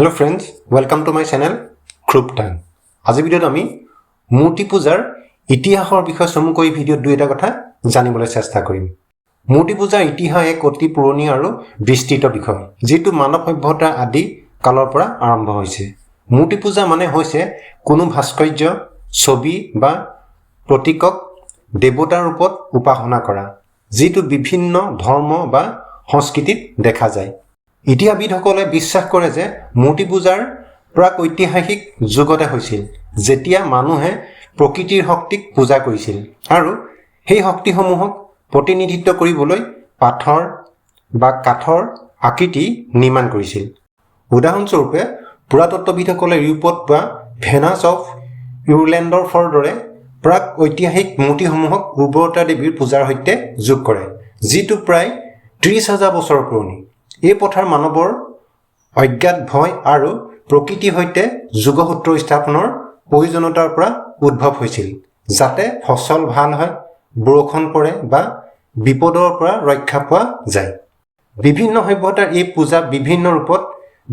Hello friends, welcome to my channel Group Time. আজি ভিডিওত আমি মূৰ্তি পূজাৰ ইতিহাসৰ বিষয়ে চমুকৈ ভিডিওত দুইটা কথা জানিবলৈ চেষ্টা কৰিম। মূৰ্তি পূজাৰ ইতিহাস এক অতি পুৰণি আৰু বিস্তৃত বিষয়, যিটো মানৱ সভ্যতা আদি কালৰ পৰা আৰম্ভ হৈছে। মূৰ্তি পূজা মানে হৈছে কোনো ভাস্কৰ্য, ছবি বা প্ৰতীকক দেৱতাৰ ৰূপত উপাসনা কৰা, যিটো বিভিন্ন ধৰ্ম বা সংস্কৃতিত দেখা যায়। ইতিহাসবিদসকলে বিশ্বাস কৰে যে মূৰ্তি পূজাৰ প্ৰাক ঐতিহাসিক যুগতে হৈছিল, যেতিয়া মানুহে প্ৰকৃতিৰ শক্তিক পূজা কৰিছিল আৰু সেই শক্তিসমূহক প্ৰতিনিধিত্ব কৰিবলৈ পাথৰ বা কাঠৰ আকৃতি নিৰ্মাণ কৰিছিল। উদাহৰণস্বৰূপে পুৰাতত্ত্ববিদসকলে ইউৰোপত বা ভেনাছ অফ ইউৰলেণ্ডৰ দৰে প্ৰাক ঐতিহাসিক মূৰ্তিসমূহক উৰ্বৰতা দেৱীৰ পূজাৰ সৈতে যোগ কৰে, যিটো প্ৰায় 30,000 বছৰ পুৰণি। এই পথাৰ মানৱৰ অজ্ঞাত ভয় আৰু প্ৰকৃতিৰ সৈতে যোগসূত্ৰ স্থাপনৰ প্ৰয়োজনীয়তাৰ পৰা উদ্ভৱ হৈছিল, যাতে ফচল ভাল হয়, বৰষুণ পৰে বা বিপদৰ পৰা ৰক্ষা পোৱা যায়। বিভিন্ন সভ্যতাৰ এই পূজা বিভিন্ন ৰূপত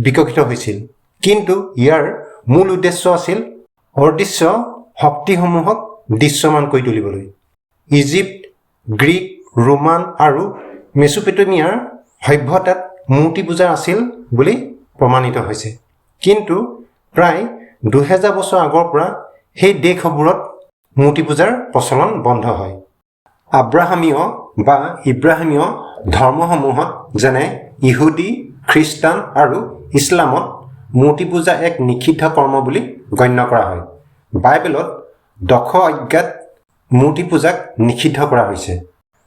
বিকশিত হৈছিল, কিন্তু ইয়াৰ মূল উদ্দেশ্য আছিল অদৃশ্য শক্তিসমূহক দৃশ্যমান কৰি তুলিবলৈ। ইজিপ্ত, গ্ৰীক, ৰোমান আৰু মেছোপটেমিয়াৰ সভ্যতাত মূৰ্তি পূজা আছিল বুলি প্ৰমাণিত হৈছে, কিন্তু প্ৰায় 2000 বছৰ আগৰ পৰা সেই দেশসমূহত মূৰ্তি পূজাৰ প্ৰচলন বন্ধ হয়। আব্ৰাহামীয় বা ইব্ৰাহিমীয় ধৰ্মসমূহত যেনে ইহুদী, খ্ৰীষ্টান আৰু ইছলামত মূৰ্তি পূজা এক নিষিদ্ধ কৰ্ম বুলি গণ্য কৰা হয়। বাইবেলত 10 অজ্ঞাত মূৰ্তি পূজাক নিষিদ্ধ কৰা হৈছে,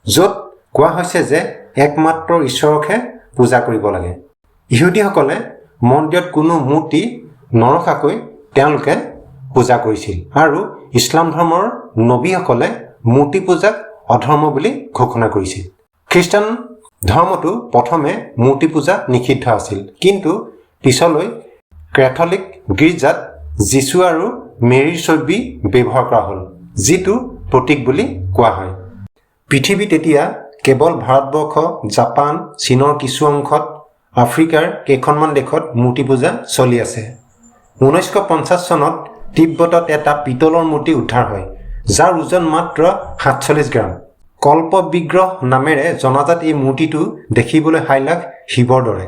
য'ত কোৱা হৈছে যে একমাত্ৰ ঈশ্বৰকহে পূজা কৰিব লাগে। ইহুদীসকলে মন্দিৰত কোনো মূৰ্তি নৰখাকৈ তেওঁলোকে পূজা কৰিছিল আৰু ইছলাম ধৰ্মৰ নবীসকলে মূৰ্তি পূজাক অধৰ্ম বুলি ঘোষণা কৰিছিল। খ্ৰীষ্টান ধৰ্মতো প্ৰথমে মূৰ্তি পূজা নিষিদ্ধ আছিল, কিন্তু পিছলৈ কেথলিক গীৰ্জাত যীশু আৰু মেৰীৰ ছবি ব্যৱহাৰ কৰা হ'ল, যিটো প্ৰতীক বুলি কোৱা হয়। পৃথিৱীত এতিয়া কেৱল ভাৰতবৰ্ষ, জাপান, চীনৰ কিছু অংশত, আফ্ৰিকাৰ কেইখনমান দেশত মূৰ্তি পূজা চলি আছে। 1950 চনত তিব্বতত এটা পিতলৰ মূৰ্তি উদ্ধাৰ হয়, যাৰ ওজন মাত্ৰ 47 গ্ৰাম। কল্প বিগ্ৰহ নামেৰে জনাজাত এই মূৰ্তিটো দেখিবলৈ হাইলাখ শিৱৰ দৰে,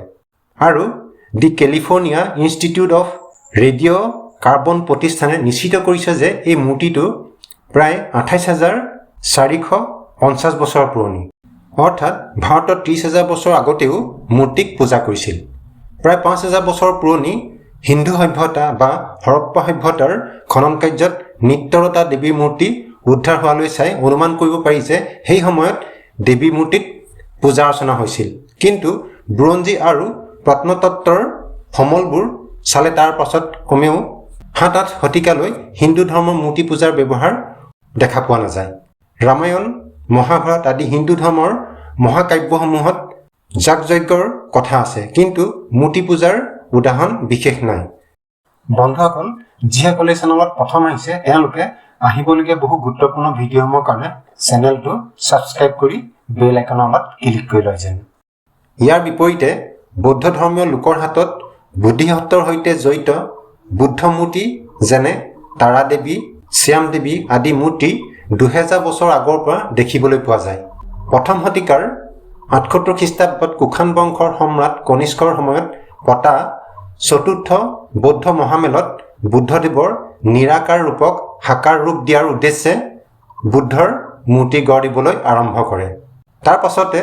আৰু the California Institute of radio' carbon প্ৰতিষ্ঠানে নিশ্চিত কৰিছে যে এই মূৰ্তিটো প্ৰায় 28,450 বছৰ পুৰণি, অৰ্থাৎ ভাৰতত 30,000 বছৰ আগতেও মূৰ্তিক পূজা কৰিছিল। প্ৰায় 5,000 বছৰ পুৰণি হিন্দু সভ্যতা বা হৰপ্পা সভ্যতাৰ খনন কাৰ্যত নৃত্যৰতা দেৱীৰ মূৰ্তি উদ্ধাৰ হোৱালৈ চাই অনুমান কৰিব পাৰি যে সেই সময়ত দেৱী মূৰ্তিত পূজা অৰ্চনা হৈছিল, কিন্তু বুৰঞ্জী আৰু প্ৰত্নতত্ত্বৰ সমলবোৰ চালে তাৰ পাছত কমেও 7-8 শতিকালৈ হিন্দু ধৰ্মৰ মূৰ্তি পূজাৰ ব্যৱহাৰ দেখা পোৱা নাযায়। ৰামায়ণ, মহাভাৰত আদি হিন্দু ধৰ্মৰ মহাকাব্যসমূহত যাগযজ্ঞৰ কথা আছে, কিন্তু মূৰ্তি পূজাৰ উদাহৰণ বিশেষ নাই। বন্ধুসকল, যিসকলে চেনেলত প্ৰথম আহিছে তেওঁলোকে আহিবলগীয়া বহু গুৰুত্বপূৰ্ণ ভিডিঅ'সমূহৰ কাৰণে চেনেলটো ছাবস্ক্ৰাইব কৰি বেল আইকনৰ তলত ক্লিক কৰি লয় যেন। ইয়াৰ বিপৰীতে বৌদ্ধ ধৰ্মীয় লোকৰ হাতত বুদ্ধিসত্ত্বৰ সৈতে জড়িত বুদ্ধ মূৰ্তি যেনে তাৰা দেৱী, শ্যাম দেৱী আদি মূৰ্তি 2000 বছৰ আগৰ পৰা দেখিবলৈ পোৱা যায়। প্ৰথম শতিকাৰ 78 খ্ৰীষ্টাব্দত কুষাণ বংশৰ সম্ৰাট কনিষ্কৰ সময়ত পতা চতুৰ্থ বৌদ্ধ মহামেলত বুদ্ধদেৱৰ নিৰাকাৰ ৰূপক সাকাৰ ৰূপ দিয়াৰ উদ্দেশ্যে বুদ্ধৰ মূৰ্তি গঢ় দিবলৈ আৰম্ভ কৰে। তাৰ পাছতে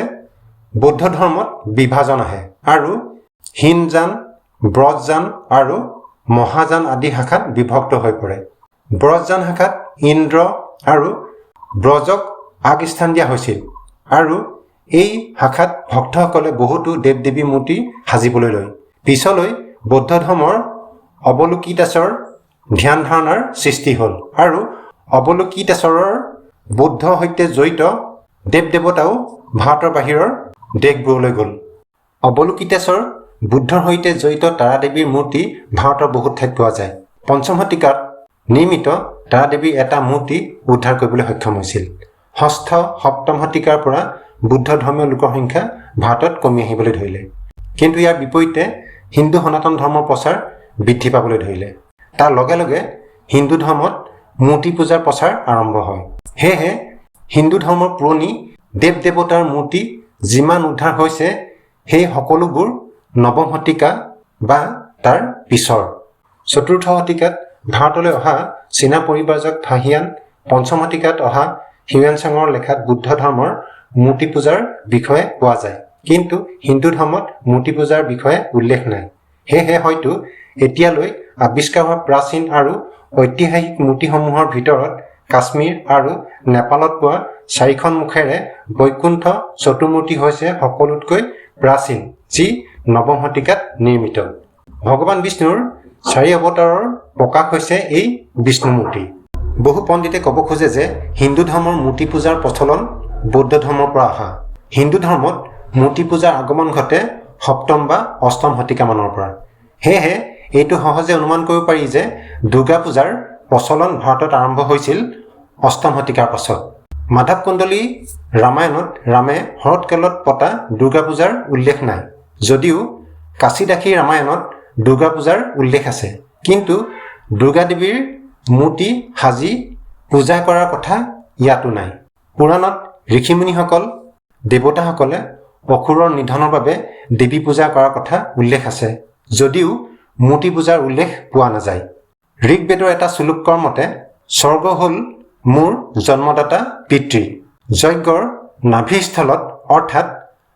বৌদ্ধ ধৰ্মত বিভাজন আহে আৰু হীনযান, ব্ৰজযান আৰু মহাযান আদি শাখাত বিভক্ত হৈ পৰে। ব্ৰজযান শাখাত ইন্দ্ৰ আৰু ব্ৰজক আগস্থান দিয়া হৈছিল, আৰু এই শাখাত ভক্তসকলে বহুতো দেৱ দেৱী মূৰ্তি সাজিবলৈ লয়। পিছলৈ বৌদ্ধ ধৰ্মৰ অৱলোকিতেশ্বৰ ধ্যান ধাৰণাৰ সৃষ্টি হ'ল, আৰু অৱলোকিতেশ্বৰৰ বৌদ্ধ সৈতে জড়িত দেৱ দেৱতাও ভাৰতৰ বাহিৰৰ দেশবোৰলৈ গ'ল। অৱলোকিতেশ্বৰ বুদ্ধৰ সৈতে জড়িত তাৰা দেৱীৰ মূৰ্তি ভাৰতৰ বহুত ঠাইত পোৱা যায়। পঞ্চম শতিকাত নিৰ্মিত তাৰা দেৱীৰ এটা মূৰ্তি উদ্ধাৰ কৰিবলৈ সক্ষম হৈছিল। ষষ্ঠ, সপ্তম শতিকাৰ পৰা বুদ্ধ ধৰ্মীয় লোকৰ সংখ্যা ভাৰতত কমি আহিবলৈ ধৰিলে, কিন্তু ইয়াৰ বিপৰীতে হিন্দু সনাতন ধৰ্মৰ প্ৰচাৰ বৃদ্ধি পাবলৈ ধৰিলে। তাৰ লগে লগে হিন্দু ধৰ্মত মূৰ্তি পূজাৰ প্ৰচাৰ আৰম্ভ হয়। সেয়েহে হিন্দু ধৰ্মৰ পুৰণি দেৱ দেৱতাৰ মূৰ্তি যিমান উদ্ধাৰ হৈছে সেই সকলোবোৰ নৱম শতিকা বা তাৰ পিছৰ। চতুৰ্থ শতিকাত ভাৰতলৈ অহা চীনা পৰিব্ৰাজক ফাহিয়ান, পঞ্চম শতিকাত অহা হিউৱেনচাঙৰ লেখাত বুদ্ধ ধৰ্মৰ মূৰ্তি পূজাৰ বিষয়ে পোৱা যায়। কিন্তু হিন্দু ধৰ্মত মূৰ্তি পূজাৰ বিষয়ে উল্লেখ নাই। সেয়েহে হয়তো এতিয়ালৈ আৱিষ্কাৰ হোৱা প্ৰাচীন আৰু ঐতিহাসিক মূৰ্তিসমূহৰ ভিতৰত কাশ্মীৰ আৰু নেপালত পোৱা 4খন মুখেৰে বৈকুণ্ঠ চতুৰ্মূৰ্তি হৈছে সকলোতকৈ প্ৰাচীন, যি নৱম শতিকাত নিৰ্মিত। ভগৱান বিষ্ণুৰ 4 অৱতাৰৰ প্ৰকাশ হৈছে এই বিষ্ণু মূৰ্তি। বহু পণ্ডিতে ক'ব খোজে যে হিন্দু ধৰ্মৰ মূৰ্তি পূজাৰ প্ৰচলন বৌদ্ধ ধৰ্মৰ পৰা অহা। হিন্দু ধৰ্মত মূৰ্তি পূজাৰ আগমন ঘটে 7ম বা 8ম শতিকামানৰ পৰা। সেয়েহে এইটো সহজে অনুমান কৰিব পাৰি যে দুৰ্গা পূজাৰ প্ৰচলন ভাৰতত আৰম্ভ হৈছিল 8ম শতিকাৰ পাছত। মাধৱ কুণ্ডলী ৰামায়ণত ৰামে শৰৎকালত পতা দুৰ্গা পূজাৰ উল্লেখ নাই, যদিও কাশীদাসী ৰামায়ণত দুৰ্গা পূজাৰ উল্লেখ আছে। কিন্তু দুৰ্গা দেৱীৰ মূৰ্তি সাজি পূজা কৰাৰ কথা ইয়াতো নাই। পুৰাণত ঋষিমুনিসকল দেৱতাসকলে অসুৰৰ নিধনৰ বাবে দেৱী পূজা কৰাৰ কথা উল্লেখ আছে, যদিও মূৰ্তি পূজাৰ উল্লেখ পোৱা নাযায়। ঋকবেদৰ এটা শ্লোকৰ মতে স্বৰ্গ হ'ল মোৰ জন্মদাতা পিতৃ, যজ্ঞৰ নাভিস্থলত অৰ্থাৎ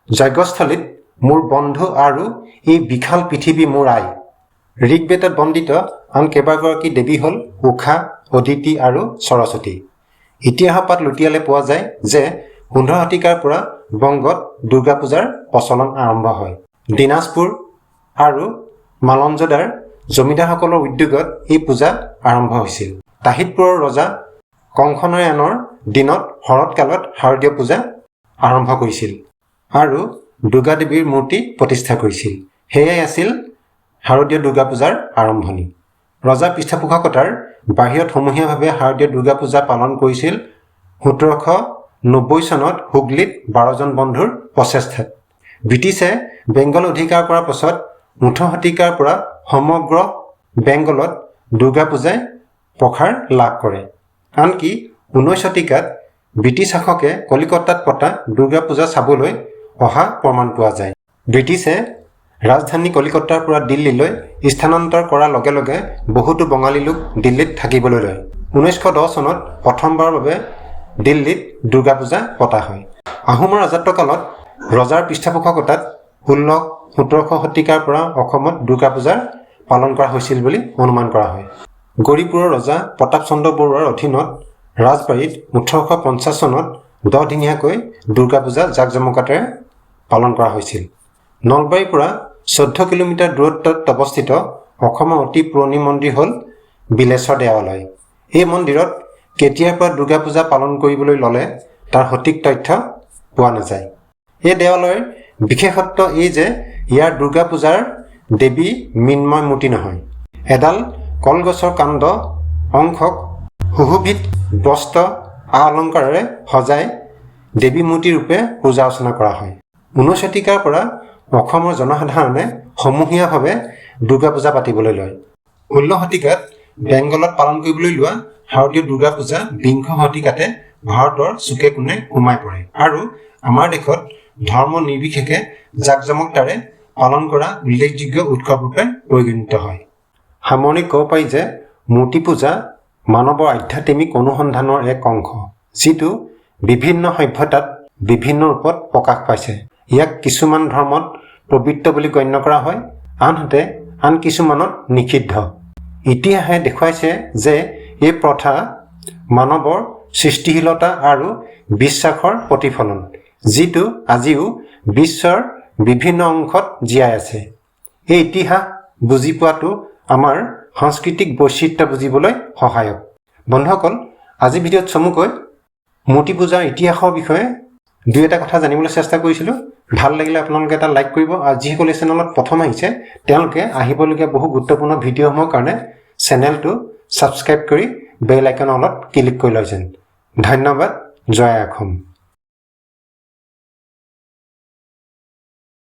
যজ্ঞস্থলীত মোৰ বন্ধু আৰু এই বিশাল পৃথিৱী মোৰ আই। ঋকবেদত বন্দিত আন কেইবাগৰাকী দেৱী হ'ল উষা, অদিতি আৰু সৰস্বতী। ইতিহাস পাত লুটিয়ালে পোৱা যায় যে 15 শতিকাৰ পৰা বংগত দুৰ্গা পূজাৰ প্ৰচলন আৰম্ভ হয়। দিনাজপুৰ আৰু মালঞ্জদাৰ জমিদাৰসকলৰ উদ্যোগত এই পূজা আৰম্ভ হৈছিল। তাহিতপুৰৰ ৰজা কংসনয়নৰ দিনত শৰৎকালত শাৰদীয় পূজা আৰম্ভ কৰিছিল আৰু দুৰ্গা দেৱীৰ মূৰ্তি প্ৰতিষ্ঠা কৰিছিল। সেয়াই আছিল শাৰদীয় দুৰ্গা পূজাৰ আৰম্ভণি। ৰজাৰ পৃষ্ঠপোষকতাৰ বাহিৰত সমূহীয়াভাৱে শাৰদীয় দুৰ্গা পূজা পালন কৰিছিল 1790 চনত হুগলীত 12জন বন্ধুৰ প্ৰচেষ্টাত। ব্ৰিটিছে বেংগল অধিকাৰ কৰাৰ পাছত 18 শতিকাৰ পৰা সমগ্ৰ বেংগলত দুৰ্গা পূজাই প্ৰসাৰ লাভ কৰে। আনকি 19 শতিকাত ব্ৰিটিছ শাসকে কলিকতাত পতা দুৰ্গা পূজা চাবলৈ অহা প্ৰমাণ পোৱা যায়। ব্ৰিটিছে ৰাজধানী কলিকতাৰ পৰা দিল্লীলৈ স্থানান্তৰ কৰাৰ লগে লগে বহুতো বঙালী লোক দিল্লীত থাকিবলৈ লয়। 1910 চনত প্ৰথমবাৰৰ বাবে দিল্লীত দুৰ্গা পূজা পতা হয়। আহোমৰ ৰাজত্বকালত ৰজাৰ পৃষ্ঠপোষকতাত 16-17 শতিকাৰ পৰা অসমত দুৰ্গা পূজা পালন কৰা হৈছিল বুলি অনুমান কৰা হয়। গৌৰীপুৰৰ ৰজা প্ৰতাপ চন্দ্ৰ বৰুৱাৰ অধীনত ৰাজবাৰীত 1850 চনত 10 দিনীয়াকৈ দুৰ্গা পূজা জাকজমকতাৰে পালন কৰা হৈছিল। নলবাৰীৰ পৰা 14 কিলোমিটাৰ দূৰত্বত অৱস্থিত অসমৰ অতি পুৰণি মন্দিৰ হ'ল বিলেশ্বৰ দেৱালয়। এই মন্দিৰত কেতিয়াৰ পৰা দুৰ্গা পূজা পালন কৰিবলৈ ল'লে তাৰ সঠিক তথ্য পোৱা নাযায়। এই দেৱালয়ৰ বিশেষত্ব এই যে ইয়াৰ দুৰ্গা পূজাৰ দেৱী মৃন্ময় মূৰ্তি নহয়। এডাল কলগছৰ কাণ্ড অংশক সুশোভিত বস্ত্ৰ আ অলংকাৰেৰে সজাই দেৱী মূৰ্তি ৰূপে পূজা অৰ্চনা কৰা হয়। 19 শতিকাৰ পৰা অসমৰ জনসাধাৰণে সমূহীয়াভাৱে দুৰ্গা পূজা পাতিবলৈ লয়। 16 শতিকাত বেংগলত পালন কৰিবলৈ লোৱা শাৰদীয় দুৰ্গা পূজা 20 শতিকাতে ভাৰতৰ চুকে কোণে সোমাই পৰে আৰু আমাৰ দেশত ধৰ্ম নিৰ্বিশেষে জাকজমকতাৰে পালন কৰা উল্লেখযোগ্য উৎসৱ ৰূপে পৰিগণিত হয়। সামৰণিত ক'ব পাৰি যে মূৰ্তি পূজা মানৱৰ আধ্যাত্মিক অনুসন্ধানৰ এক অংশ, যিটো বিভিন্ন সভ্যতাত বিভিন্ন ৰূপত প্ৰকাশ পাইছে। ইয়াক কিছুমান ধৰ্মত পবিত্ৰ বুলি গণ্য কৰা হয়, আনহাতে আন কিছুমানত নিষিদ্ধ। ইতিহাসে দেখুৱাইছে যে এই প্ৰথা মানৱৰ সৃষ্টিশীলতা আৰু বিশ্বাসৰ প্ৰতিফলন, যিটো আজিও বিশ্বৰ বিভিন্ন অংশত জীয়াই আছে। এই ইতিহাস বুজি পোৱাটো আমাৰ সাংস্কৃতিক বৈচিত্ৰ্য বুজিবলৈ সহায়ক। বন্ধুসকল, আজি ভিডিঅ'ত চমুকৈ মূৰ্তি পূজাৰ ইতিহাসৰ বিষয়ে 2-এটা কথা জানিবলৈ চেষ্টা কৰিছিলোঁ। ভাল লাগিলে আপোনালোকে এটা লাইক কৰিব আৰু যিসকলে চেনেলত প্ৰথম আহিছে তেওঁলোকে আহিবলগীয়া বহু গুৰুত্বপূৰ্ণ ভিডিঅ'সমূহৰ কাৰণে চেনেলটো ছাবস্ক্ৰাইব কৰি বেল আইকন অলপ ক্লিক কৰি লয় যেন। ধন্যবাদ। জয় অসম।